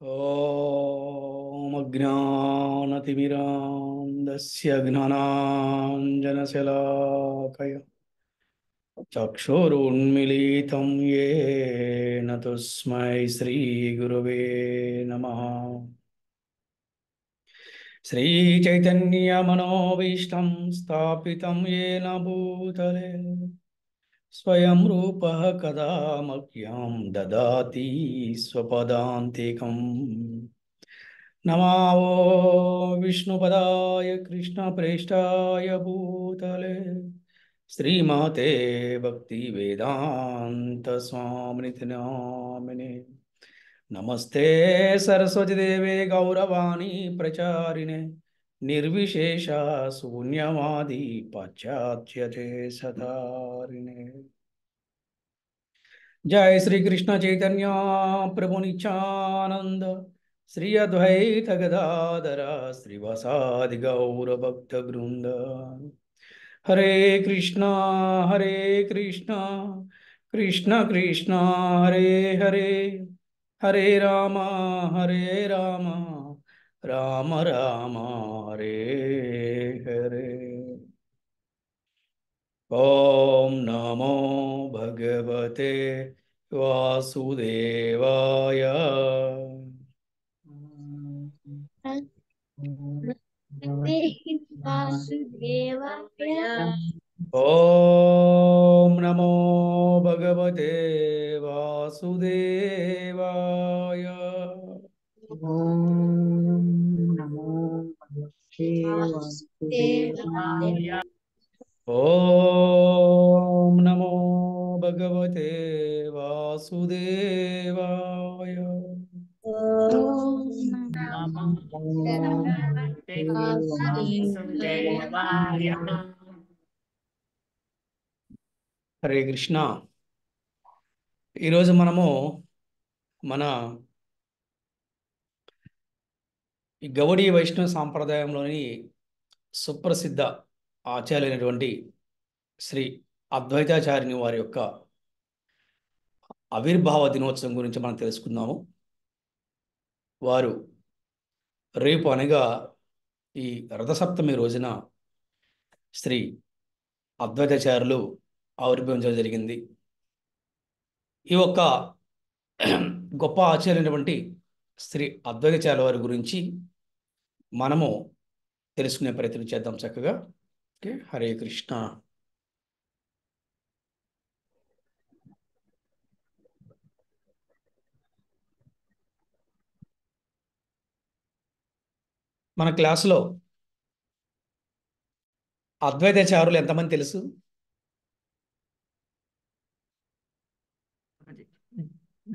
ॐ अज्ञानतिमिरान्धस्य ज्ञानाञ्जनशलाकया चक्षुरुन्मीलितं येन तस्मै श्रीगुरवे नमः। श्रीचैतन्यमनोभीष्टं स्थापितं येन भूतले स्वयं रूपः कदा मह्यं ददाति स्वपदान्तिकम्। नमो विष्णुपदाय कृष्णप्रेष्ठाय भूतले श्रीमते भक्तिवेदान्तस्वामिनिति नामिने। नमस्ते सरस्वती देवे गौरवाणी प्रचारिणे निर्विशेष शून्यवादी पाश्चात्य सदारिणे। जय श्री कृष्ण चैतन्य प्रभु नित्यानंद श्री अद्वैत गदाधर श्रीवासादि गौर भक्त वृंद। हरे कृष्णा कृष्ण कृष्ण हरे हरे, हरे राम राम राम हरे हरे। ओम नमो भगवते वासुदेवाय। वासुदेवाय। ओम नमो भगवते वासुदेवाय। ओम नमो भगवते वासुदेवाय। ओम नमो भगवते वासुदेवाय। ओम नमो भगवते भगवते वासुदेवाय। वासुदेवाय। హరే కృష్ణ. ఈరోజు మనము మన ఈ గౌడీ వైష్ణవ సాంప్రదాయంలోని సుప్రసిద్ధ ఆచార్యులైనటువంటి శ్రీ అద్వైతాచార్యుని వారి యొక్క ఆవిర్భావ దినోత్సవం గురించి మనం తెలుసుకుందాము. వారు రేపు అనగా ఈ రథసప్తమి రోజున శ్రీ అద్వైతాచార్యులు ఆవిర్భవించడం జరిగింది. ఈ యొక్క గొప్ప ఆచార్యులైనటువంటి శ్రీ అద్వైతాచార్యుల వారి గురించి మనము తెలుసుకునే ప్రయత్నం చేద్దాం చక్కగా. ఓకే, హరే కృష్ణ. మన క్లాసులో అద్వైతాచార్యులు ఎంతమంది తెలుసు?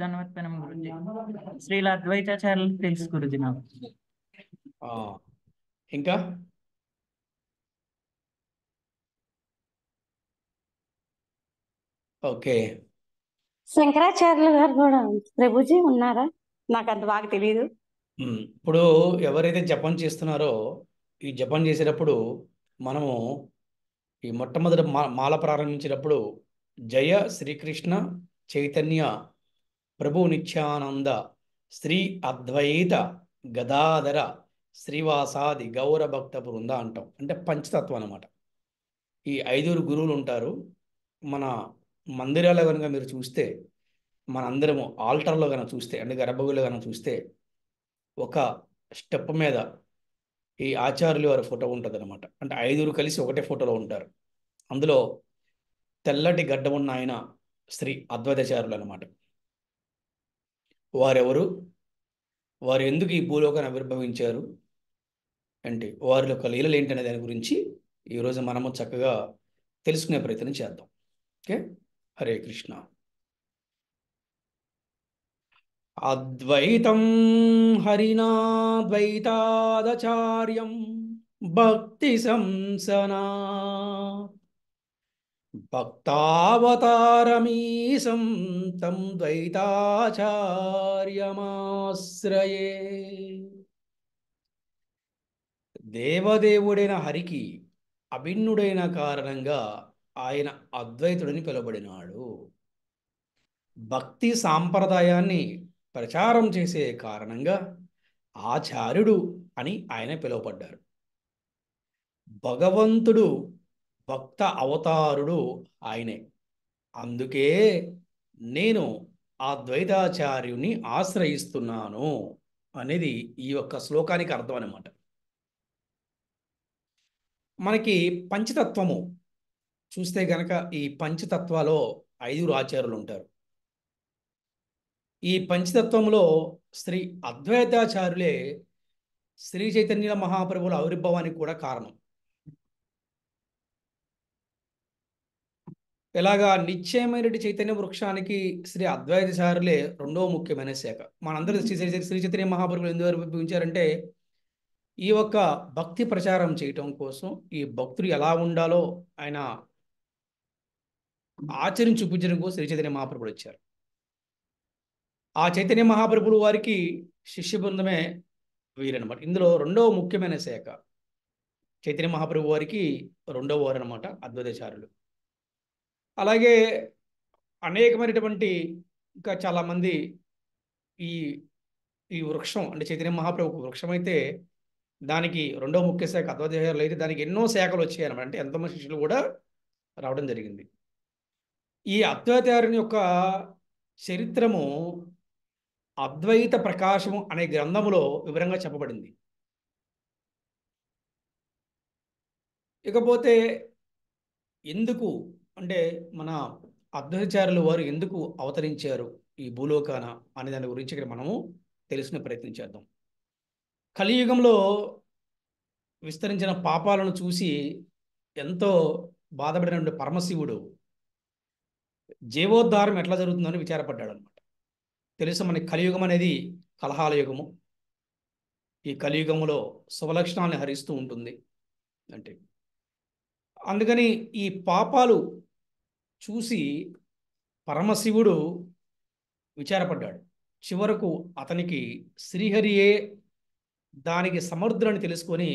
ధన్వత్పనం గురుజీ. శ్రీల అద్వైతాచార్యులు తెలుసు గురుజీ నాకు. ఆ, ఇంకా ఓకే. శంకరాచార్యులు గారు కూడా ప్రభుజీ ఉన్నారా? నాకు అంత బాగా తెలియదు. ఇప్పుడు ఎవరైతే జపం చేస్తున్నారో ఈ జపం చేసేటప్పుడు మనము ఈ మొట్టమొదటి మాల ప్రారంభించినప్పుడు జయ శ్రీకృష్ణ చైతన్య ప్రభు నిత్యానంద శ్రీ అద్వైత గదాధర శ్రీవాసాది గౌర భక్త బృంద అంటాం. అంటే పంచతత్వం అన్నమాట. ఈ 5 గురువులు ఉంటారు. మన మందిరాల్లో కనుక మీరు చూస్తే, మనందరము ఆల్టర్లో కనుక చూస్తే, అంటే గర్భగుడిలో కనుక చూస్తే ఒక స్టెప్ మీద ఈ ఆచార్యులు వారి ఫోటో ఉంటుంది అనమాట. అంటే 5 కలిసి ఒకటే ఫోటోలో ఉంటారు. అందులో తెల్లటి గడ్డ ఉన్న ఆయన శ్రీ అద్వైతాచార్యులు అనమాట. వారెవరు, వారు ఎందుకు ఈ భూలోకాన్ని ఆవిర్భవించారు అంటే వారి యొక్క లీలలు ఏంటనే దాని గురించి ఈరోజు మనము చక్కగా తెలుసుకునే ప్రయత్నం చేద్దాం. ఓకే, హరే కృష్ణ. అద్వైతం హరినాద్వైతాదచార్యం భక్తి సంసనా భక్తావతారమీశం తం ద్వైతాచార్యమాశ్రయే. దేవదేవుడైన హరికి అభిన్నుడైన కారణంగా ఆయన అద్వైతుడని పిలువబడినాడు. భక్తి సాంప్రదాయాన్ని ప్రచారం చేసే కారణంగా ఆచార్యుడు అని ఆయన పిలువబడ్డారు. భగవంతుడు భక్త అవతారుడు ఆయనే. అందుకే నేను ఆ ద్వైతాచార్యుని ఆశ్రయిస్తున్నాను అనేది ఈ యొక్క శ్లోకానికి అర్థం అన్నమాట. మనకి పంచతత్వము చూస్తే గనక ఈ పంచతత్వాలో 5 ఆచార్యులు ఉంటారు. ఈ పంచతత్వంలో శ్రీ అద్వైతాచార్యులే శ్రీ చైతన్య మహాప్రభువుల ఆవిర్భావానికి కూడా కారణం. ఇలాగా నిశ్చయమైనటువంటి చైతన్య వృక్షానికి శ్రీ అద్వైతాచార్యులే రెండవ ముఖ్యమైన శాఖ. మనందరూ శ్రీ చైతన్య మహాప్రభువులు ఎందుకు ఆవిర్భవించారంటే ఈ యొక్క భక్తి ప్రచారం చేయటం కోసం, ఈ భక్తులు ఎలా ఉండాలో ఆయన ఆచరించి చూపించడం కోసం శ్రీ చైతన్య మహాప్రభుడు వచ్చారు. ఆ చైతన్య మహాప్రభుడు వారికి శిష్య బృందమే వీరనమాట. ఇందులో రెండవ ముఖ్యమైన శాఖ చైతన్య మహాప్రభు వారికి రెండవ వారు అనమాట అద్వైతాచార్యులు. అలాగే అనేకమైనటువంటి ఇంకా చాలామంది ఈ ఈ వృక్షం అంటే చైతన్య మహాప్రభు వృక్షం అయితే దానికి రెండవ ముఖ్య శాఖ అద్వైతాచార్యులు అయితే దానికి ఎన్నో శాఖలు వచ్చాయి అనమాట. అంటే ఎంతోమంది శిష్యులు కూడా రావడం జరిగింది. ఈ అద్వైతాచార్యుని యొక్క చరిత్రము అద్వైత ప్రకాశము అనే గ్రంథములో వివరంగా చెప్పబడింది. ఇకపోతే ఎందుకు అంటే మన అద్వైతాచార్యులు వారు ఎందుకు అవతరించారు ఈ భూలోకాన అనే దాని గురించి ఇక్కడ మనము తెలుసుకునే ప్రయత్నం చేద్దాం. కలియుగంలో విస్తరించిన పాపాలను చూసి ఎంతో బాధపడిన పరమశివుడు జీవోద్ధారం ఎట్లా జరుగుతుందని విచారపడ్డాడు అనమాట. తెలుసు మనకి కలియుగం అనేది కలహాల యుగము. ఈ కలియుగములో శుభలక్షణాలను హరిస్తూ ఉంటుంది అంటే అందుకని ఈ పాపాలు చూసి పరమశివుడు విచారపడ్డాడు. చివరకు అతనికి శ్రీహరియే దానికి సమర్థులని తెలుసుకొని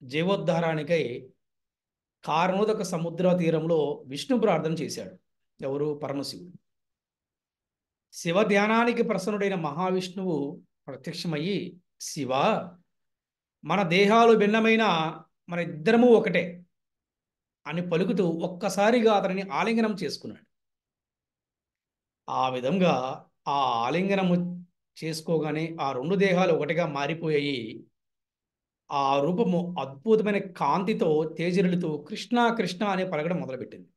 జీవోద్ధారానికై కారణోదక సముద్ర తీరంలో విష్ణు ప్రార్థన చేశాడు. ఎవరు? పరమశివుడు. శివ ధ్యానానికి ప్రసన్నుడైన మహావిష్ణువు ప్రత్యక్షమయ్యి, శివ, మన దేహాలు భిన్నమైన మన ఇద్దరము ఒకటే అని పలుకుతూ ఒక్కసారిగా అతనిని ఆలింగనం చేసుకున్నాడు. ఆ విధంగా ఆ ఆలింగనము చేసుకోగానే ఆ రెండు దేహాలు ఒకటిగా మారిపోయాయి. ఆ రూపము అద్భుతమైన కాంతితో తేజరిల్లుతూ కృష్ణ కృష్ణ అనే పలకడం మొదలుపెట్టింది.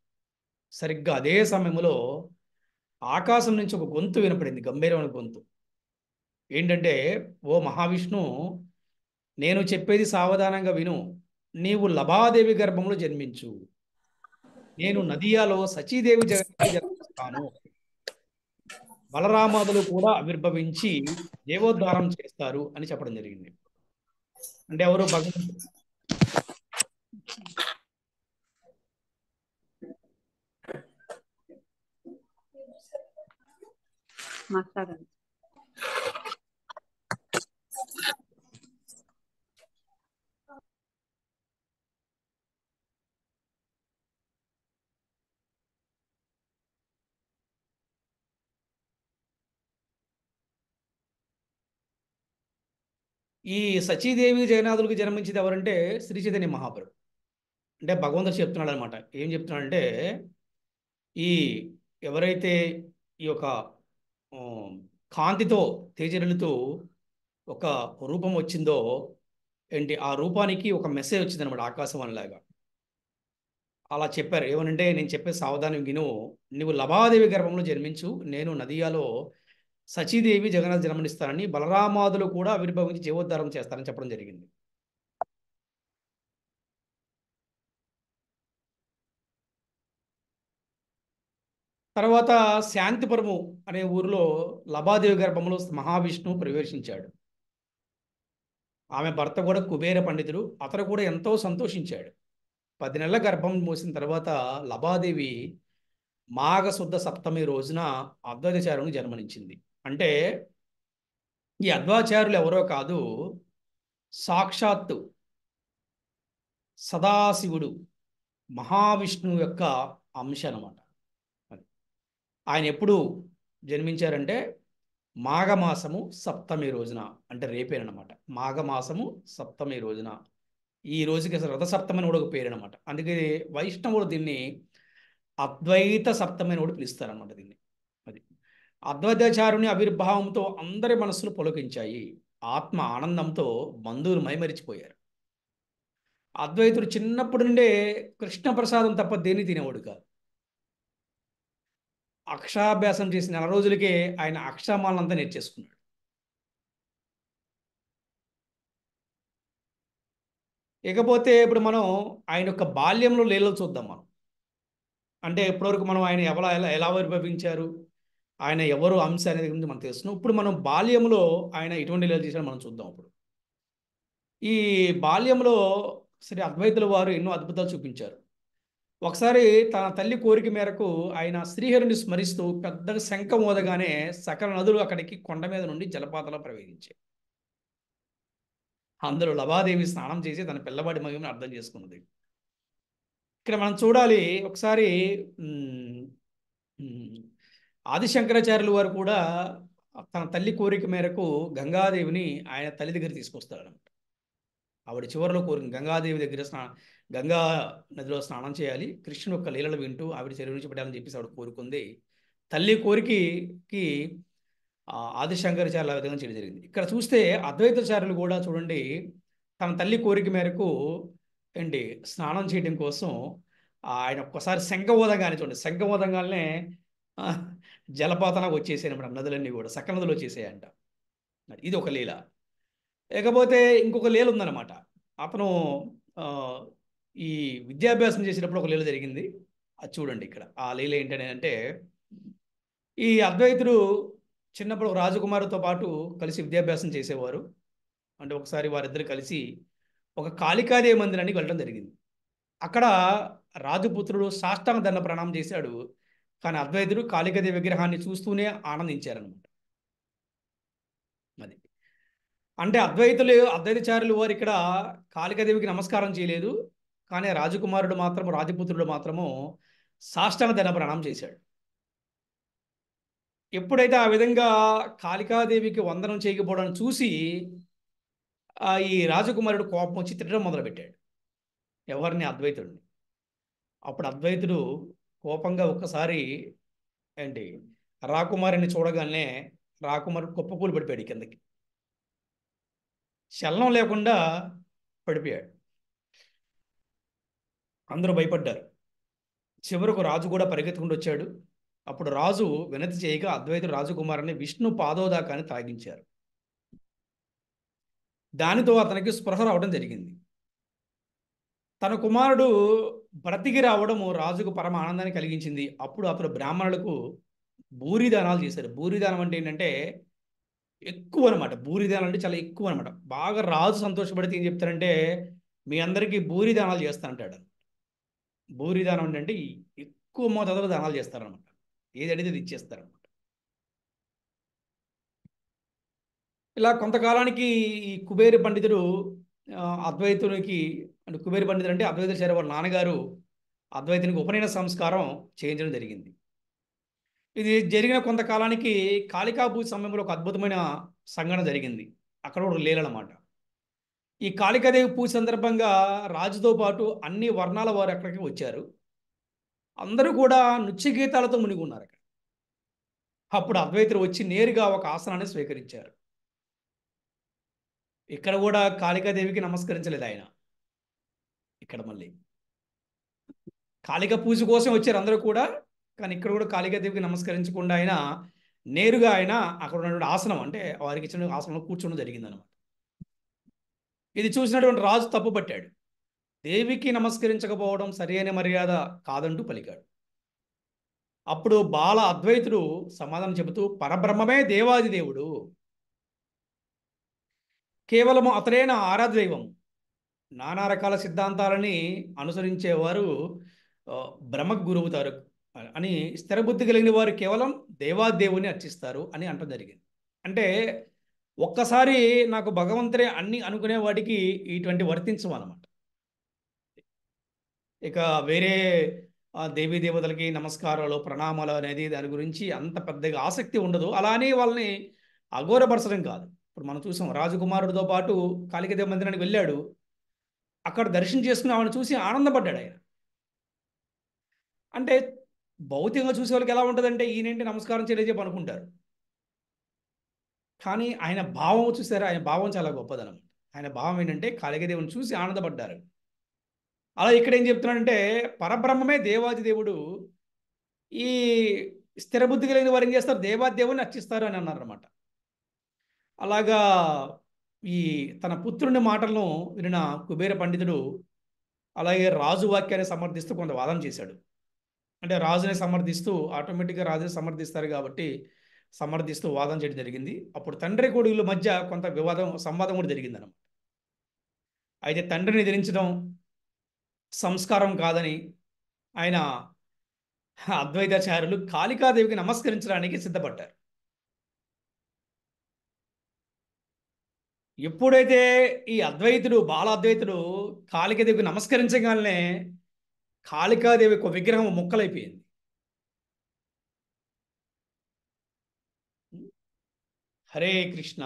సరిగ్గా అదే సమయంలో ఆకాశం నుంచి ఒక గొంతు వినపడింది, గంభీరమైన గొంతు. ఏంటంటే, ఓ మహావిష్ణు, నేను చెప్పేది సావధానంగా విను. నీవు లభాదేవి గర్భంలో జన్మించు. నేను నదియాలో సచీదేవి జన్మిస్తాను. బలరామాదులు కూడా ఆవిర్భవించి దేవోద్ధారం చేస్తారు అని చెప్పడం జరిగింది. అంటే ఎవరు? భగవంతుడు. మాట్లాడండి. ఈ సచీదేవి జగన్నాథులకు జన్మించింది ఎవరంటే శ్రీ చైతన్య మహాప్రభు. అంటే భగవంతుడు చెప్తున్నాడు అనమాట. ఏం చెప్తున్నాడంటే, ఈ ఎవరైతే ఈ యొక్క కాంతితో తేజరిల్లుతూ ఒక రూపం వచ్చిందో ఏంటి, ఆ రూపానికి ఒక మెసేజ్ వచ్చింది అనమాట, ఆకాశవాణిలాగా. అలా చెప్పారు. ఏమనంటే, నేను చెప్పే సావధానం విను. నువ్వు లభాదేవి గర్భంలో జన్మించు. నేను నదియాలో సచీదేవి జగన్నాథ్ జన్మనిస్తానని, బలరామాదులు కూడా ఆవిర్భవించి జీవోద్ధారం చేస్తారని చెప్పడం జరిగింది. తర్వాత శాంతిపురము అనే ఊరిలో లభాదేవి గర్భంలో మహావిష్ణువు ప్రవేశించాడు. ఆమె భర్త కూడా కుబేర పండితుడు. అతను కూడా ఎంతో సంతోషించాడు. 10 నెలల గర్భం మోసిన తర్వాత లభాదేవి మాఘశుద్ధ సప్తమి రోజున అద్వైతాచార్యునికి జన్మనిచ్చింది. అంటే ఈ అద్వైతాచార్యులు ఎవరో కాదు, సాక్షాత్తు సదాశివుడు మహావిష్ణువు యొక్క అంశ అన్నమాట. ఆయన ఎప్పుడు జన్మించారంటే మాఘమాసము సప్తమి రోజున, అంటే రేపేనమాట. మాఘమాసము సప్తమి రోజున, ఈ రోజుకి అసలు రథసప్తమి అని కూడా ఒక పేరు అనమాట. అందుకే వైష్ణవుడు దీన్ని అద్వైత సప్తమి అని కూడా పిలుస్తారనమాట దీన్ని. అది అద్వైతాచార్యుని ఆవిర్భావంతో అందరి మనస్సులు పులకించాయి. ఆత్మ ఆనందంతో బంధువులు మైమరిచిపోయారు. అద్వైతుడు చిన్నప్పటి నుండే కృష్ణ ప్రసాదం తప్ప దేన్ని తినేవాడు కాదు. అక్షరాభ్యాసం చేసిన 4 రోజులకే ఆయన అక్షరమాలంతా నేర్చేసుకున్నాడు. ఇకపోతే ఇప్పుడు మనం ఆయన యొక్క బాల్యంలో లీలలు చూద్దాం మనం. అంటే ఇప్పటివరకు మనం ఆయన ఎలా ఆవిర్భవించారు, ఆయన ఎవరు అంశ అనేది గురించి మనం తెలుస్తున్నాం. ఇప్పుడు మనం బాల్యంలో ఆయన ఎటువంటి లీలలు చేశారో మనం చూద్దాం. ఇప్పుడు ఈ బాల్యంలో శ్రీ అద్వైతుల వారు ఎన్నో అద్భుతాలు చూపించారు. ఒకసారి తన తల్లి కోరిక మేరకు ఆయన శ్రీహరిని స్మరిస్తూ పెద్దగా శంఖం ఊదగానే సకల నదులు అక్కడికి కొండ మీద నుండి జలపాతాలు ప్రవేశించాయి. అందులో లవాదేవి స్నానం చేసి తన పిల్లవాడి మహిమను అర్థం చేసుకున్నది. ఇక్కడ మనం చూడాలి ఒకసారి ఆదిశంకరాచార్యుల వారు కూడా తన తల్లి కోరిక మేరకు గంగాదేవిని ఆయన తల్లి దగ్గర తీసుకొస్తారన్నమాట. ఆవిడ చివరిలో కోరిక గంగాదేవి దగ్గర గంగా నదిలో స్నానం చేయాలి, కృష్ణుని యొక్క లీలలు వింటూ ఆవిడ చెరువు నుంచి పెట్టాలని చెప్పేసి ఆవిడ కోరుకుంది. తల్లి కోరికకి ఆదిశంకరాచార్యులు ఆ విధంగా చేయడం జరిగింది. ఇక్కడ చూస్తే అద్వైతాచార్యులు కూడా చూడండి, తన తల్లి కోరిక మేరకు ఏంటి స్నానం చేయడం కోసం ఆయన ఒక్కసారి శంఖమోదంగానే చూడండి, శంఖమోదంగానే జలపాతానికి వచ్చేసాయన్నమాట. నదులన్నీ కూడా సకల నదులు వచ్చేసాయంట. ఇది ఒక లీల. లేకపోతే ఇంకొక లీల ఉందన్నమాట. అతను ఈ విద్యాభ్యాసం చేసేటప్పుడు ఒక లీల జరిగింది. అది చూడండి ఇక్కడ. ఆ లీల ఏంటంటే, ఈ అద్వైతుడు చిన్నప్పుడు రాజకుమారితో పాటు కలిసి విద్యాభ్యాసం చేసేవారు. అంటే ఒకసారి వారిద్దరు కలిసి ఒక కాళికాదేవి మందిరానికి వెళ్ళడం జరిగింది. అక్కడ రాజపుత్రుడు సాష్టాంగ దండ ప్రణామం చేశాడు. కానీ అద్వైతుడు కాళికాదేవి విగ్రహాన్ని చూస్తూనే ఆనందించారనమాట. అది అంటే అద్వైతాచార్యులు వారు ఇక్కడ కాళికాదేవికి నమస్కారం చేయలేదు, కానీ రాజకుమారుడు మాత్రం, రాజపుత్రుడు మాత్రము సాష్టాంగ దండ ప్రణామం చేశాడు. ఎప్పుడైతే ఆ విధంగా కాళికాదేవికి వందనం చేయకపోవడం చూసి ఈ రాజకుమారుడు కోపం వచ్చి తిట్టడం మొదలుపెట్టాడు. ఎవరిని? అద్వైతుడిని. అప్పుడు అద్వైతుడు కోపంగా ఒక్కసారి ఏంటి రాకుమారిని చూడగానే రాకుమారుడు కుప్పకూలు పడిపోయాడు కిందకి. చలనం లేకుండా పడిపోయాడు. అందరూ భయపడ్డారు. చివరకు రాజు కూడా పరిగెత్తుకుంటూ వచ్చాడు. అప్పుడు రాజు వినతి చేయగా అద్వైతుడు రాజకుమారుని విష్ణు పాదోదకాన్ని తాగించారు. దానితో అతనికి స్పృహ రావడం జరిగింది. తన కుమారుడు బ్రతికి రావడము రాజుకు పరమ ఆనందాన్ని కలిగించింది. అప్పుడు అతడు బ్రాహ్మణులకు భూరిదానాలు చేశారు. భూరిదానం అంటే ఏంటంటే ఎక్కువ అనమాట. భూరిదానం అంటే చాలా ఎక్కువ అనమాట. బాగా రాజు సంతోషపడితే ఏం చెప్తారంటే, మీ అందరికీ భూరిదానాలు చేస్తా అంటాడు. భూరిదానం అంటే ఎక్కువ మోతాదులో దానాలు చేస్తారనమాట. ఏది అడిగితే అది ఇచ్చేస్తారనమాట. ఇలా కొంతకాలానికి ఈ కుబేర పండితుడు అద్వైతునికి, అంటే కుబేర పండితుడు అంటే అద్వైతాచార్య వారి నాన్నగారు అద్వైతునికి ఉపనయన సంస్కారం చేయించడం జరిగింది. ఇది జరిగిన కొంతకాలానికి కాళికా పూజ సమయంలో ఒక అద్భుతమైన సంఘటన జరిగింది. అక్కడ ఒక లీలనమాట. ఈ కాళికాదేవి పూజ సందర్భంగా రాజుతో పాటు అన్ని వర్ణాల వారు అక్కడికి వచ్చారు. అందరూ కూడా నృత్య గీతాలతో మునిగి ఉన్నారు అక్కడ. అప్పుడు అద్వైతులు వచ్చి నేరుగా ఒక ఆసనాన్ని స్వీకరించారు. ఇక్కడ కూడా కాళికాదేవికి నమస్కరించలేదు ఆయన. ఇక్కడ మళ్ళీ కాళిక పూజ కోసం వచ్చారు అందరూ కూడా, కానీ ఇక్కడ కూడా కాళికాదేవికి నమస్కరించకుండా ఆయన నేరుగా అక్కడ ఉన్నటువంటి ఆసనం, అంటే వారికి ఇచ్చిన ఆసనంలో కూర్చోవడం జరిగిందనమాట. ఇది చూసినటువంటి రాజు తప్పుపట్టాడు. దేవికి నమస్కరించకపోవడం సరైన మర్యాద కాదంటూ పలికాడు. అప్పుడు బాల అద్వైతుడు సమాధానం చెబుతూ, పరబ్రహ్మమే దేవాది దేవుడు, కేవలము అతడైన ఆరాధదైవం. నానా రకాల సిద్ధాంతాలని అనుసరించేవారు బ్రహ్మకు గురవుతారు అని, స్థిరబుద్ధి కలిగిన వారు కేవలం దేవాదేవుని అర్చిస్తారు అని అంటం జరిగింది. అంటే ఒక్కసారి నాకు భగవంతుడే అన్ని అనుకునే వాటికి ఇటువంటి వర్తించవు అన్నమాట. ఇక వేరే దేవీ దేవతలకి నమస్కారాలు, ప్రణామాలు అనేది దాని గురించి అంత పెద్దగా ఆసక్తి ఉండదు. అలానే వాళ్ళని అఘోరపరచడం కాదు. ఇప్పుడు మనం చూసాం రాజకుమారుడితో పాటు కాళికాదేవి మందిరానికి వెళ్ళాడు. అక్కడ దర్శనం చేసుకుని ఆవిడ చూసి ఆనందపడ్డాడు ఆయన. అంటే భౌతికంగా చూసే వాళ్ళకి ఎలా ఉంటుందంటే ఈయనేంటి నమస్కారం చేయలేజేపు అనుకుంటారు. కానీ ఆయన భావం చూసారా, ఆయన భావం చాలా గొప్పదనం. ఆయన భావం ఏంటంటే కాళికాదేవిని చూసి ఆనందపడ్డారు. అలా ఇక్కడ ఏం చెప్తున్నాడంటే పరబ్రహ్మమే దేవాది దేవుడు, ఈ స్థిర బుద్ధి కలిగిన వారు ఏం చేస్తారు, దేవాదేవుని అర్చిస్తారు అని అన్నారు అనమాట. అలాగా ఈ తన పుత్రుని మాటలను వినిన కుబేర పండితుడు అలాగే రాజు వాక్యాన్ని సమర్థిస్తూ కొంత వాదన చేశాడు. అంటే రాజుని సమర్థిస్తూ ఆటోమేటిక్గా రాజుని సమర్థిస్తారు కాబట్టి సమర్థిస్తూ వాదన చేయడం జరిగింది. అప్పుడు తండ్రి కొడుకుల మధ్య కొంత సంవాదం కూడా జరిగింది అన్నమాట. అయితే తండ్రిని ఎదిరించడం సంస్కారం కాదని ఆయన అద్వైతాచార్యులు కాళికాదేవికి నమస్కరించడానికి సిద్ధపడ్డారు. ఎప్పుడైతే ఈ అద్వైతుడు బాలాద్వైతుడు కాళికాదేవికి నమస్కరించగానే కాళికాదేవి ఒక విగ్రహం ముక్కలైపోయింది. హరే కృష్ణ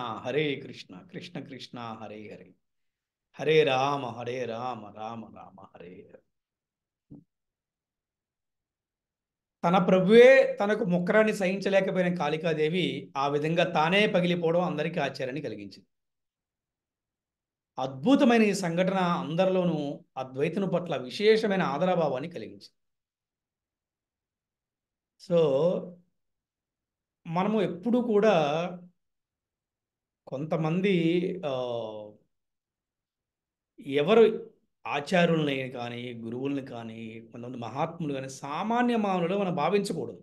కృష్ణ కృష్ణ హరే హరే, హరే రామ రామ రామ హరే హరే. తన ప్రభువే తనకు మొక్కరాన్ని సహించలేకపోయిన కాళికాదేవి ఆ విధంగా తానే పగిలిపోవడం అందరికీ ఆశ్చర్యాన్ని కలిగించింది. అద్భుతమైన ఈ సంఘటన అందరిలోనూ అద్వైతుని పట్ల విశేషమైన ఆదరభావాన్ని కలిగించింది. సో మనము ఎప్పుడు కూడా కొంతమంది ఎవరు ఆచార్యుల్ని కానీ గురువుల్ని కానీ కొంతమంది మహాత్ములు కానీ సామాన్య మానవులు మనం భావించకూడదు.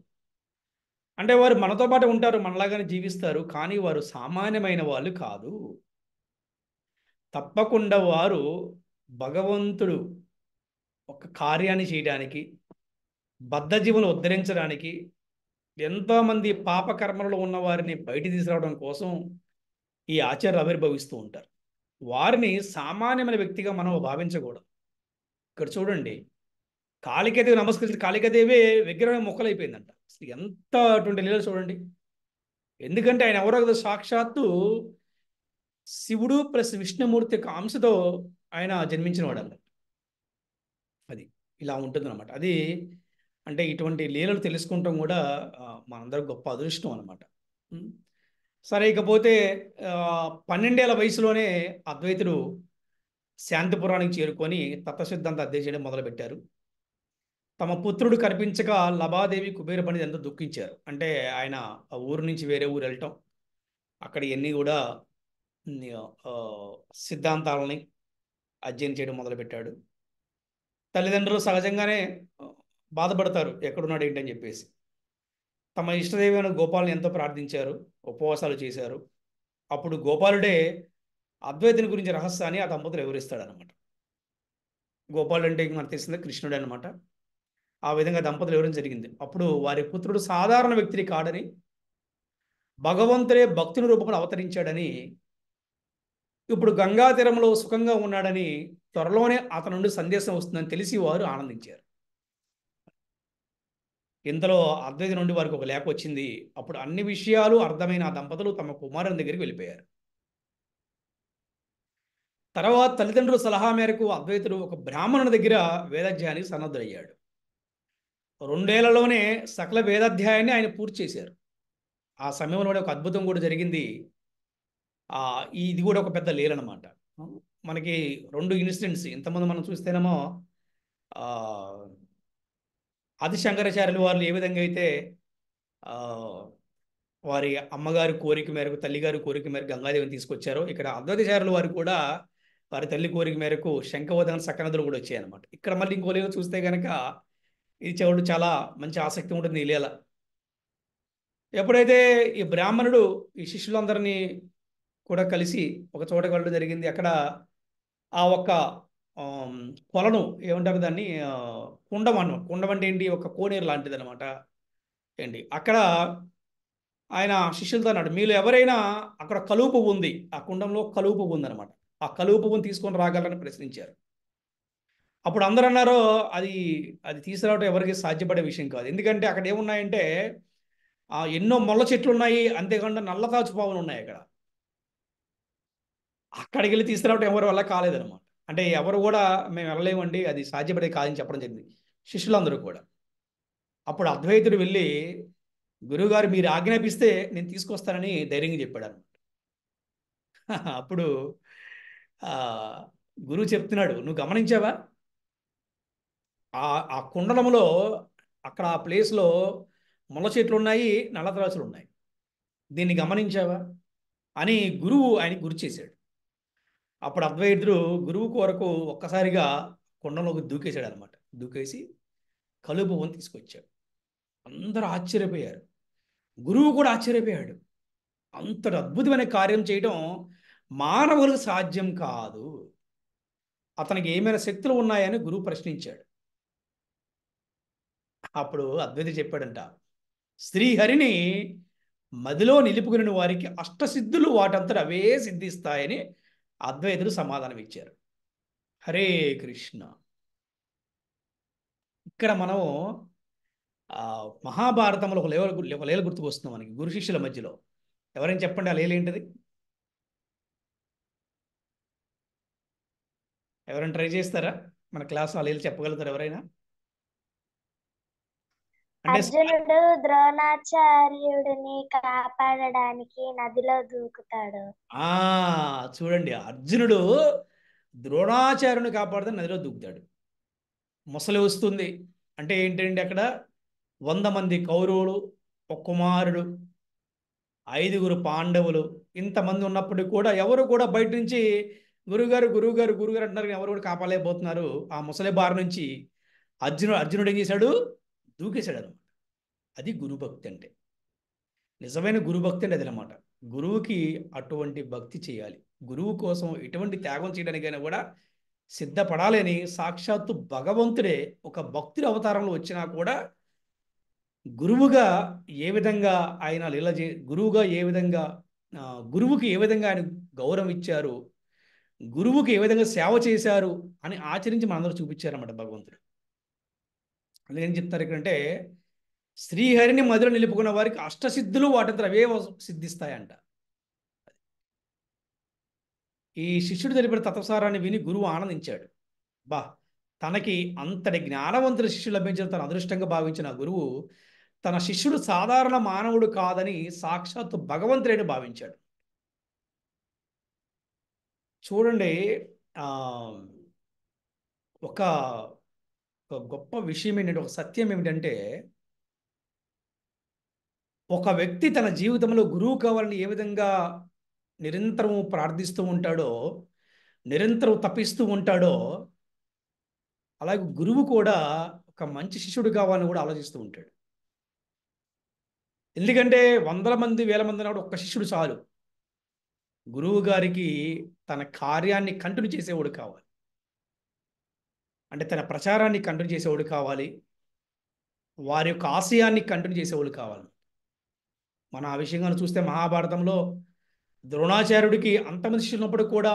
అంటే వారు మనతో పాటు ఉంటారు, మనలాగానే జీవిస్తారు, కానీ వారు సామాన్యమైన వాళ్ళు కాదు. తప్పకుండా వారు భగవంతుడు ఒక కార్యాన్ని చేయడానికి, బద్ధజీవులను ఉద్ధరించడానికి, ఎంతోమంది పాపకర్మలలో ఉన్న వారిని బయట తీసుకురావడం కోసం ఈ ఆచార్యులు ఆవిర్భవిస్తూ ఉంటారు. వారిని సామాన్యమైన వ్యక్తిగా మనం భావించకూడదు. ఇక్కడ చూడండి, కాళికాదేవి నమస్కరించి కాళికాదేవి విగ్రహం మొక్కలైపోయిందంట. అసలు ఎంత అటువంటి లీలలు చూడండి. ఎందుకంటే ఆయన ఎవరో కదా, సాక్షాత్తు శివుడు ప్లస్ విష్ణుమూర్తి యొక్క అంశతో ఆయన జన్మించిన వాడు అన్నమాట. అది ఇలా ఉంటుందన్నమాట. అది అంటే ఇటువంటి లీలలు తెలుసుకుంటాం కూడా మనందరికి గొప్ప అదృష్టం అనమాట. సరే, ఇకపోతే 12 ఏళ్ల వయసులోనే అద్వైతుడు శాంతిపురానికి చేరుకొని తత్వసిద్ధాంత అధ్యయనం చేయడం మొదలుపెట్టారు. తమ పుత్రుడు కనిపించక లబాదేవి కుబేర పండితుడు ఎంతో దుఃఖించారు. అంటే ఆయన ఆ ఊరు నుంచి వేరే ఊరు వెళ్ళటం, అక్కడ ఇవన్నీ కూడా సిద్ధాంతాలని అధ్యయనం చేయడం మొదలుపెట్టాడు. తల్లిదండ్రులు సహజంగానే బాధపడతారు, ఎక్కడున్నాడు ఏంటని చెప్పేసి. తమ ఇష్టదైవమైన గోపాలను ఎంతో ప్రార్థించారు, ఉపవాసాలు చేశారు. అప్పుడు గోపాలుడే అద్వైతుని గురించి రహస్యాన్ని ఆ దంపతులు వివరిస్తాడనమాట. గోపాలుడు అంటే మనకు తెలిసిందే కృష్ణుడు అనమాట. ఆ విధంగా దంపతులు వివరించడం జరిగింది. అప్పుడు వారి పుత్రుడు సాధారణ వ్యక్తిని కాడని, భగవంతుడే భక్తుని రూపంలో అవతరించాడని, ఇప్పుడు గంగా తీరంలో సుఖంగా ఉన్నాడని, త్వరలోనే అతని నుండి సందేశం వస్తుందని తెలిసి వారు ఆనందించారు. ఇంతలో అద్వైత నుండి వారికి ఒక లేఖ వచ్చింది. అప్పుడు అన్ని విషయాలు అర్థమైన ఆ దంపతులు తమ కుమారుని దగ్గరికి వెళ్ళిపోయారు. తర్వాత తల్లిదండ్రుల సలహా మేరకు అద్వైతుడు ఒక బ్రాహ్మణుని దగ్గర వేదాధ్యాయానికి సన్నద్ధుడయ్యాడు. 2 ఏళ్లలోనే సకల వేదాధ్యాయాన్ని ఆయన పూర్తి చేశారు. ఆ సమయంలో ఒక అద్భుతం కూడా జరిగింది. ఇది కూడా ఒక పెద్ద లీలనమాట. మనకి 2 ఇన్సిడెంట్స్ ఇంతకుముందు మనం చూస్తేనేమో ఆది శంకరాచార్యులు వారు ఏ విధంగా అయితే వారి అమ్మగారి కోరిక మేరకు, తల్లిగారి కోరిక మేరకు గంగాదేవిని తీసుకొచ్చారో, ఇక్కడ అద్వైతాచార్యులు వారు కూడా వారి తల్లి కోరిక మేరకు శంఖవదన సకనదులు కూడా వచ్చాయన్నమాట. ఇక్కడ మళ్ళీ ఇంకో లీల చూస్తే కనుక ఇది చెవుడు చాలా మంచి ఆసక్తి ఉంటుంది ఈ లీల. ఎప్పుడైతే ఈ బ్రాహ్మణుడు ఈ శిష్యులందరినీ కూడా కలిసి ఒక చోటకి వెళ్ళడం జరిగింది. అక్కడ ఆ ఒక్క కొలను ఏమంటారు దాన్ని, కుండం అంటే ఏంటి, ఒక కోనేరు లాంటిది అనమాట ఏంటి. అక్కడ ఆయన శిష్యులతో అన్నాడు, మీలో ఎవరైనా అక్కడ కలువ పువ్వు ఉంది, ఆ కుండంలో కలువ పువ్వు ఉందన్నమాట, ఆ కలువ పువ్వుని తీసుకొని రాగలరని ప్రశ్నించారు. అప్పుడు అందరూ అన్నారు, అది తీసుకురావడం ఎవరికి సాధ్యపడే విషయం కాదు. ఎందుకంటే అక్కడ ఏమున్నాయంటే ఎన్నో ముళ్ళ చెట్లు ఉన్నాయి, అంతేకాకుండా నల్ల తాచుపాములు ఉన్నాయి అక్కడ. అక్కడికి వెళ్ళి తీసుకురావడం ఎవరి వల్ల కాలేదన్నమాట. అంటే ఎవరు కూడా మేము వెళ్ళలేమండి, అది సాధ్యపడే కాదని చెప్పడం జరిగింది శిష్యులందరూ కూడా. అప్పుడు అద్వైతుడు వెళ్ళి, గురువుగారు మీరు ఆజ్ఞాపిస్తే నేను తీసుకొస్తానని ధైర్యంగా చెప్పాడు అనమాట. అప్పుడు ఆ గురువు చెప్తున్నాడు, నువ్వు గమనించావా, ఆ కుండలంలో అక్కడ ఆ ప్లేస్లో ముళ్ళ చెట్లు ఉన్నాయి, నల్ల త్రాసులు ఉన్నాయి, దీన్ని గమనించావా అని గురువు ఆయనకి గురి చేశాడు. అప్పుడు అద్వైతుడు గురువు కొరకు ఒక్కసారిగా కుండంలోకి దూకేశాడు అనమాట. దూకేసి కలుపుని తీసుకొచ్చాడు. అందరూ ఆశ్చర్యపోయారు, గురువు కూడా ఆశ్చర్యపోయాడు. అంతటి అద్భుతమైన కార్యం చేయడం మానవులకు సాధ్యం కాదు. అతనికి ఏమైనా శక్తులు ఉన్నాయని గురువు ప్రశ్నించాడు. అప్పుడు అద్వైత చెప్పాడంట, శ్రీహరిని మదిలో నిలుపుకుని వారికి అష్టసిద్ధులు వాటంతట అవే సిద్ధిస్తాయని అద్వైతులు సమాధానం ఇచ్చారు. హరే కృష్ణ. ఇక్కడ మనం మహాభారతంలో ఒక లీల గుర్తుకు వస్తుంది మనకి, గురు శిష్యుల మధ్యలో. ఎవరైనా చెప్పండి ఆ లీల ఏంటిది? ఎవరైనా ట్రై చేస్తారా? మన క్లాస్ ఆ లీల చెప్పగలుగుతారు ఎవరైనా? అంటే అర్జునుడు ద్రోణాచార్యుడిని కాపాడడానికి నదిలో దూకుతాడు. చూడండి, అర్జునుడు ద్రోణాచార్యుని కాపాడితే నదిలో దూకుతాడు. ముసలి వస్తుంది అంటే ఏంటండి, అక్కడ 100 మంది కౌరవులు, ఒక కుమారుడు, 5 పాండవులు, ఇంతమంది ఉన్నప్పటికీ కూడా ఎవరు కూడా బయట నుంచి గురువుగారు గురువుగారు గురువుగారు అంటున్నారు, ఎవరు కూడా కాపాడలేకపోతున్నారు. ఆ ముసలి బారి నుంచి అర్జునుడు ఏం చేశాడు? దూకేశాడు అనమాట. అది గురుభక్తి అంటే. నిజమైన గురుభక్తి అంటే అదనమాట. గురువుకి అటువంటి భక్తి చేయాలి. గురువు కోసం ఎటువంటి త్యాగం చేయడానికైనా కూడా సిద్ధపడాలని సాక్షాత్తు భగవంతుడే ఒక భక్తుడి అవతారంలో వచ్చినా కూడా గురువుగా ఏ విధంగా ఆయన గురువుగా ఏ విధంగా గురువుకి ఏ విధంగా ఆయన గౌరవం ఇచ్చారు, గురువుకి ఏ విధంగా సేవ చేశారు అని ఆచరించి మనందరూ చూపించారన్నమాట భగవంతుడు. అందుకని చెప్తారు ఇక్కడంటే, శ్రీహరిని మదిలో నిలుపుకున్న వారికి అష్టసిద్ధులు వాటంతా అవే సిద్ధిస్తాయంట. ఈ శిష్యుడు తెలిపిన తత్వసారాన్ని విని గురువు ఆనందించాడు. తనకి అంతటి జ్ఞానవంతుల శిష్యులు లభించిన తన అదృష్టంగా భావించిన గురువు తన శిష్యుడు సాధారణ మానవుడు కాదని సాక్షాత్తు భగవంతుడని భావించాడు. చూడండి, ఒక గొప్ప విషయం ఏంటంటే, ఒక సత్యం ఏమిటంటే, ఒక వ్యక్తి తన జీవితంలో గురువు కావాలని ఏ విధంగా నిరంతరం ప్రార్థిస్తూ ఉంటాడో, నిరంతరం తపిస్తూ ఉంటాడో, అలాగే గురువు కూడా ఒక మంచి శిష్యుడు కావాలని కూడా ఆలోచిస్తూ ఉంటాడు. ఎందుకంటే 100 మంది 1000 మంది అన్నప్పుడు ఒక్క శిష్యుడు చాలు. గురువు గారికి తన కార్యాన్ని కంటిన్యూ చేసేవాడు కావాలి, అంటే తన ప్రచారాన్ని కంటిన్యూ చేసేవాడు కావాలి, వారి యొక్క ఆశయాన్ని కంటిన్యూ చేసేవాడు కావాలి. మనం ఆ విషయంగా చూస్తే మహాభారతంలో ద్రోణాచార్యుడికి అంతమంది శిష్యులు ఉన్నప్పుడు కూడా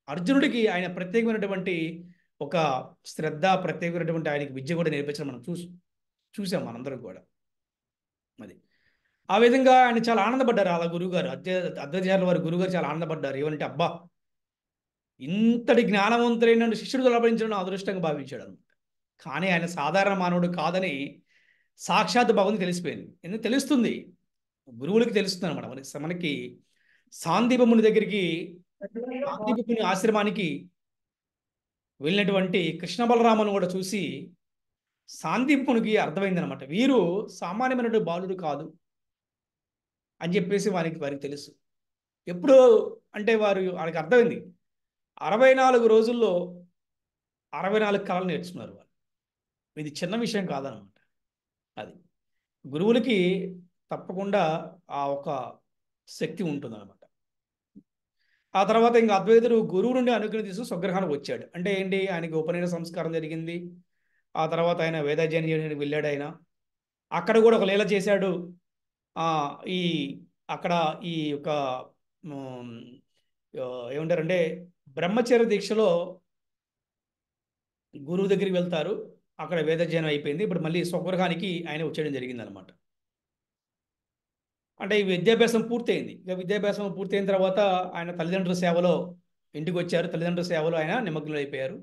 అర్జునుడికి ఆయన ప్రత్యేకమైనటువంటి ఒక శ్రద్ధ, ప్రత్యేకమైనటువంటి ఆయనకి విద్య కూడా నేర్పించడం మనం చూసాం మనందరం కూడా. అది ఆ విధంగా ఆయన చాలా ఆనందపడ్డారు. అలా గురువుగారు అద్వైతాచార్యుల వారి గురువుగారు చాలా ఆనందపడ్డారు. ఏమంటే, అబ్బా, ఇంతటి జ్ఞానవంతులైన శిష్యుడు లభించడం అదృష్టంగా భావించాడు అనమాట. కానీ ఆయన సాధారణ మానవుడు కాదని సాక్షాత్ భగవంతుడికి తెలిసిపోయింది. ఎందుకు తెలుస్తుంది? గురువులకి తెలుస్తుంది అనమాట. మనకి సాందీపముని దగ్గరికి, సాందీపముని ఆశ్రమానికి వెళ్ళినటువంటి కృష్ణ బలరామను కూడా చూసి సాందీపమునికి అర్థమైంది అనమాట, వీరు సామాన్యమైనటువంటి బాలుడు కాదు అని చెప్పేసి వారికి తెలుసు. ఎప్పుడు అంటే వారికి అర్థమైంది, 64 రోజుల్లో 64 కళలు నేర్చుకున్నారు వాళ్ళు. ఇది చిన్న విషయం కాదనమాట. అది గురువులకి తప్పకుండా ఆ ఒక శక్తి ఉంటుందన్నమాట. ఆ తర్వాత ఇంకా అద్వైతుడు గురువు నుండి అనుగ్రహం తీసుకుని స్వగృహానికి వచ్చాడు. అంటే ఏంటి, ఆయనకి ఉపనయన సంస్కారం జరిగింది. ఆ తర్వాత ఆయన వేదాధ్యయనం చేయడానికి వెళ్ళాడు. ఆయన అక్కడ కూడా ఒక లీల చేశాడు. అక్కడ ఈ యొక్క ఏమంటారంటే, బ్రహ్మచర్య దీక్షలో గురువు దగ్గరికి వెళ్తారు. అక్కడ వేదాధ్యయనం అయిపోయింది. ఇప్పుడు మళ్ళీ స్వగృహానికి ఆయన వచ్చేయడం జరిగింది అనమాట. అంటే ఈ విద్యాభ్యాసం పూర్తయింది. ఇక విద్యాభ్యాసం పూర్తయిన తర్వాత ఆయన తల్లిదండ్రుల సేవలో ఇంటికి వచ్చారు. తల్లిదండ్రుల సేవలో ఆయన నిమగ్నులైపోయారు.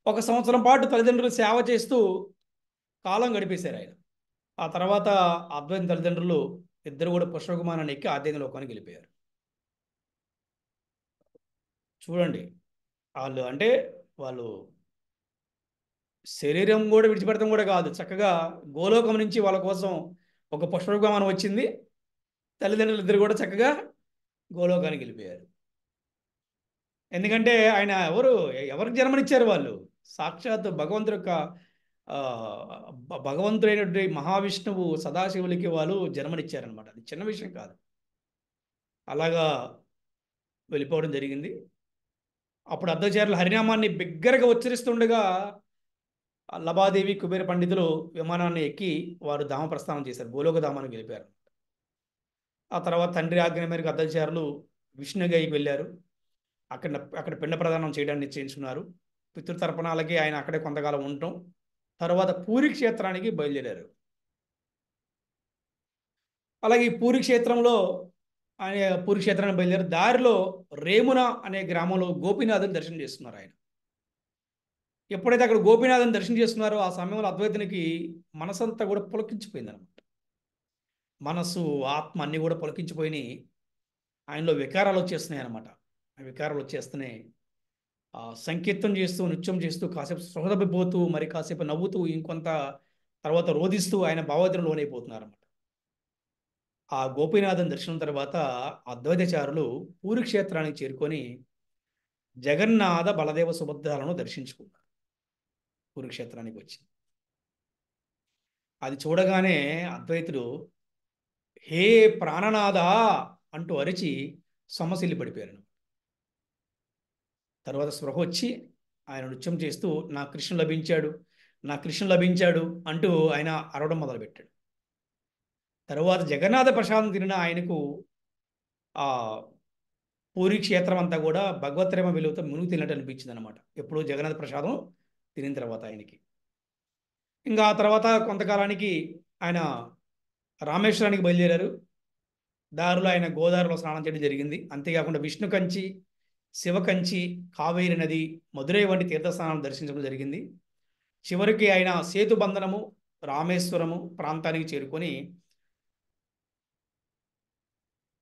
1 సంవత్సరం పాటు తల్లిదండ్రులు సేవ చేస్తూ కాలం గడిపేశారు ఆయన. ఆ తర్వాత అద్వైత తల్లిదండ్రులు ఇద్దరు కూడా పుష్పక విమానాన్ని ఎక్కి ఆధ్యాత్మిక లోకానికి వెళ్ళిపోయారు. చూడండి, వాళ్ళు శరీరం కూడా విడిచిపెడతాం కూడా కాదు, చక్కగా గోలోకం నుంచి వాళ్ళ కోసం ఒక పుష్పక విమానం వచ్చింది. తల్లిదండ్రులు ఇద్దరు కూడా చక్కగా గోలోకానికి వెళ్ళిపోయారు. ఎందుకంటే ఆయన ఎవరికి జన్మనిచ్చారు? వాళ్ళు సాక్షాత్ భగవంతుడి యొక్క భగవంతుడైనటువంటి మహావిష్ణువు సదాశివులకి వాళ్ళు జన్మనిచ్చారనమాట. అది చిన్న విషయం కాదు. అలాగా వెళ్ళిపోవడం జరిగింది. అప్పుడు అర్ధచారులు హరినామాన్ని బిగ్గరగా ఉచ్చరిస్తుండగా లబాదేవి కుబేర పండితులు విమానాన్ని ఎక్కి వారు ధామ ప్రస్థానం చేశారు, గోలోక ధామానికి వెళ్ళిపోయారు. ఆ తర్వాత తండ్రి ఆజ్ఞ మేరకు అర్ధచారులు విష్ణుగైకి వెళ్ళారు. అక్కడ పిండ ప్రదానం చేయడానికి నిశ్చయించుకున్నారు. పితృతర్పణాలకి ఆయన అక్కడే కొంతకాలం ఉండటం, తర్వాత పూరి క్షేత్రానికి బయలుదేరారు. అలాగే ఈ పూరి క్షేత్రంలో ఆయన పూరి క్షేత్రానికి బయలుదేరి దారిలో రేమున అనే గ్రామంలో గోపీనాథుని దర్శనం చేస్తున్నారు. ఆయన ఎప్పుడైతే అక్కడ గోపీనాథుని దర్శనం చేస్తున్నారో ఆ సమయంలో అద్వైతునికి మనసంతా కూడా పులకించిపోయింది అనమాట. మనసు, ఆత్మ అన్నీ కూడా పులకించిపోయి ఆయనలో వికారాలు వచ్చేస్తున్నాయి అనమాట. ఆ వికారాలు వచ్చేస్తున్నాయి. సంకీర్తనం చేస్తూ, నృత్యం చేస్తూ, కాసేపు సృహదపోతూ, మరి కాసేపు నవ్వుతూ, ఇంకొంత తర్వాత రోధిస్తూ ఆయన భావోద్రం లోనైపోతున్నారు అనమాట. ఆ గోపీనాథన్ దర్శనం తర్వాత అద్వైతాచారులు పూరి క్షేత్రానికి చేరుకొని జగన్నాథ బలదేవ సుభద్రాలను దర్శించుకున్నారు. పూరి క్షేత్రానికి వచ్చి అది చూడగానే అద్వైతుడు హే ప్రాణనాథ అంటూ అరిచి సొమ్మసిల్లి పడిపోయారు. తర్వాత స్పృహ వచ్చి ఆయన నృత్యం చేస్తూ నా కృష్ణుడు లభించాడు, నా కృష్ణుడు లభించాడు అంటూ ఆయన అరవడం మొదలుపెట్టాడు. తరువాత జగన్నాథ ప్రసాదం తిరిగిన ఆయనకు ఆ పూరి క్షేత్రం అంతా కూడా భగవత్ప్రేమ విలువతో మునుగు తిన్నట్టు అనిపించింది అనమాట. ఎప్పుడు జగన్నాథ ప్రసాదం తినిన తర్వాత ఆయనకి. ఇంకా ఆ తర్వాత కొంతకాలానికి ఆయన రామేశ్వరానికి బయలుదేరారు. దారిలో ఆయన గోదావరిలో స్నానం చేయడం జరిగింది. అంతేకాకుండా విష్ణు కంచి, శివ కంచి, కావేరి నది, మధురై వంటి తీర్థస్థానాలను దర్శించడం జరిగింది. చివరికి ఆయన సేతుబంధనము, రామేశ్వరము ప్రాంతానికి చేరుకొని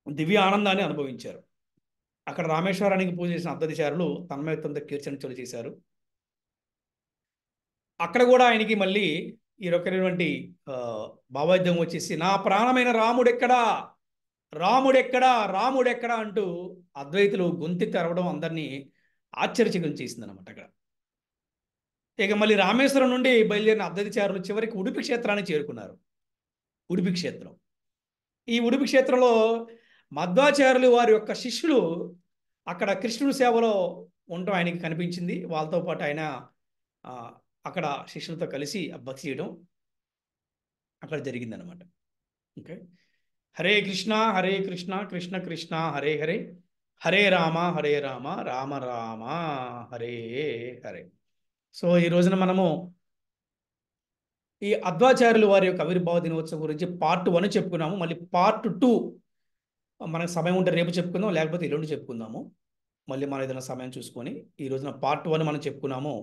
దివ్య ఆనందాన్ని అనుభవించారు. అక్కడ రామేశ్వరానికి పూజ చేసిన అద్వైతాచారులు తన్మయత్వంతో కీర్తనలు చేశారు. అక్కడ కూడా ఆయనకి మళ్ళీ ఈ రకమైనటువంటి భావోద్యం వచ్చేసి నా ప్రాణమైన రాముడెక్కడా, రాముడెక్కడా, రాముడెక్కడా అంటూ అద్వైతులు గొంతెత్తి అరవడం అందరినీ ఆశ్చర్యచకితం చేసింది అనమాట. అక్కడ ఇక మళ్ళీ రామేశ్వరం నుండి బయలుదేరిన అద్వైతాచారులు చివరికి ఉడిపి క్షేత్రానికి చేరుకున్నారు. ఉడిపి క్షేత్రం, ఈ ఉడిపి క్షేత్రంలో మధ్వాచార్యులు వారి యొక్క శిష్యులు అక్కడ కృష్ణుడి సేవలో ఉండటం ఆయనకి కనిపించింది. వాళ్ళతో పాటు ఆయన అక్కడ శిష్యులతో కలిసి భక్తి చేయడం అక్కడ జరిగిందనమాట. ఓకే, హరే కృష్ణ హరే కృష్ణ కృష్ణ కృష్ణ హరే హరే, హరే రామ హరే రామ రామ రామ హరే హరే. సో ఈ రోజున మనము ఈ అద్వైతాచార్యులు వారి యొక్క ఆవిర్భావ దినోత్సవం గురించి పార్ట్ 1 చెప్పుకున్నాము. మళ్ళీ పార్ట్ 2 మనకు సమయం ఉంటే రేపు చెప్పుకుందాం, లేకపోతే ఎల్లుండి చెప్పుకుందాము. మళ్ళీ మనం ఏదైనా సమయం చూసుకొని ఈ రోజున పార్ట్ 1 మనం చెప్పుకున్నాము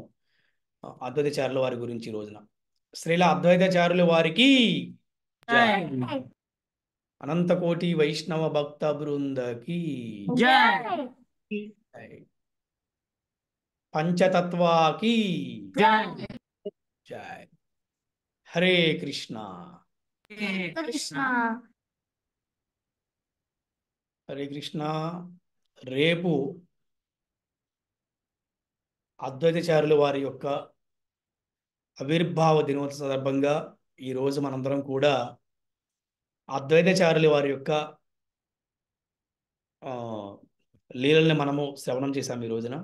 అద్వైతాచార్యుల వారి గురించి. ఈ రోజున శ్రీల అద్వైతాచార్యుల వారికి జై, అనంతకోటి వైష్ణవ భక్త బృందకి జై, పంచతత్వాకి జై, జై. హరే కృష్ణ కృష్ణ. హరే కృష్ణ. రేపు అద్వైతాచార్యుల వారి యొక్క ఆవిర్భావ దినోత్సవ సందర్భంగా ఈరోజు మనందరం కూడా అద్వైతాచార్యుల వారి యొక్క లీలల్ని మనము శ్రవణం చేశాము. ఈ రోజున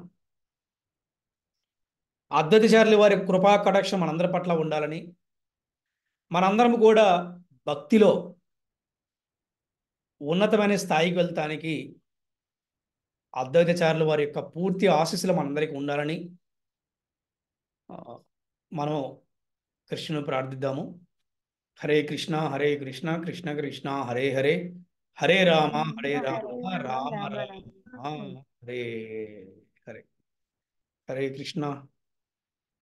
అద్వైతాచార్యుల వారి కృపా కటాక్షం మనందరి పట్ల ఉండాలని, మనందరం కూడా భక్తిలో ఉన్నతమైన స్థాయికి వెళ్తానికి అద్వైతాచార్యుల వారి యొక్క పూర్తి ఆశీస్సులు మనందరికీ ఉండాలని మనం కృష్ణుని ప్రార్థిద్దాము. హరే కృష్ణ కృష్ణ కృష్ణ హరే హరే హరే రామ హరే రామ రామ రామ రామ రామ రామ హరే హరే హరే కృష్ణ